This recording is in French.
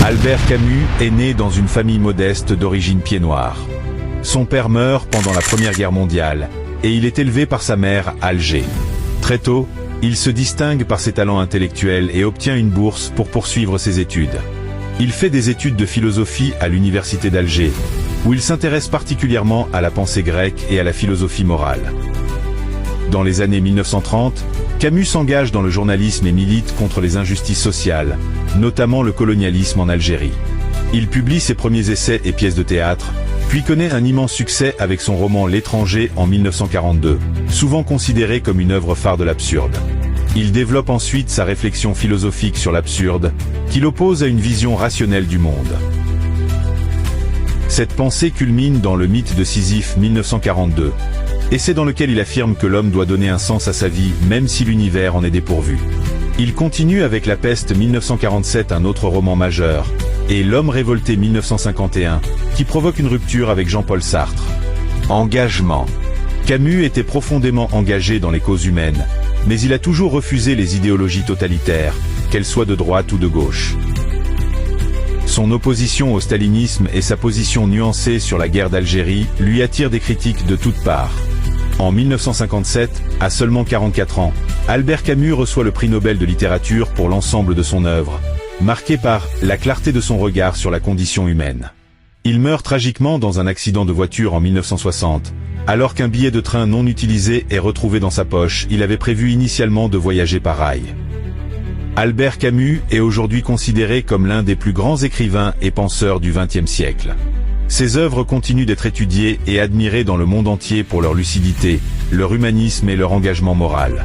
Albert Camus est né dans une famille modeste d'origine pied-noir. Son père meurt pendant la Première Guerre mondiale, et il est élevé par sa mère à Alger. Très tôt, il se distingue par ses talents intellectuels et obtient une bourse pour poursuivre ses études. Il fait des études de philosophie à l'université d'Alger, où il s'intéresse particulièrement à la pensée grecque et à la philosophie morale. Dans les années 1930, Camus s'engage dans le journalisme et milite contre les injustices sociales, notamment le colonialisme en Algérie. Il publie ses premiers essais et pièces de théâtre, puis connaît un immense succès avec son roman L'étranger en 1942, souvent considéré comme une œuvre phare de l'absurde. Il développe ensuite sa réflexion philosophique sur l'absurde, qu'il oppose à une vision rationnelle du monde. Cette pensée culmine dans le mythe de Sisyphe 1942, essai dans lequel il affirme que l'homme doit donner un sens à sa vie, même si l'univers en est dépourvu. Il continue avec La Peste 1947, un autre roman majeur, et L'Homme révolté 1951, qui provoque une rupture avec Jean-Paul Sartre. Engagement. Camus était profondément engagé dans les causes humaines, mais il a toujours refusé les idéologies totalitaires, qu'elles soient de droite ou de gauche. Son opposition au stalinisme et sa position nuancée sur la guerre d'Algérie lui attirent des critiques de toutes parts. En 1957, à seulement 44 ans, Albert Camus reçoit le prix Nobel de littérature pour l'ensemble de son œuvre, marqué par la clarté de son regard sur la condition humaine. Il meurt tragiquement dans un accident de voiture en 1960, alors qu'un billet de train non utilisé est retrouvé dans sa poche. Il avait prévu initialement de voyager par rail. Albert Camus est aujourd'hui considéré comme l'un des plus grands écrivains et penseurs du XXe siècle. Ses œuvres continuent d'être étudiées et admirées dans le monde entier pour leur lucidité, leur humanisme et leur engagement moral.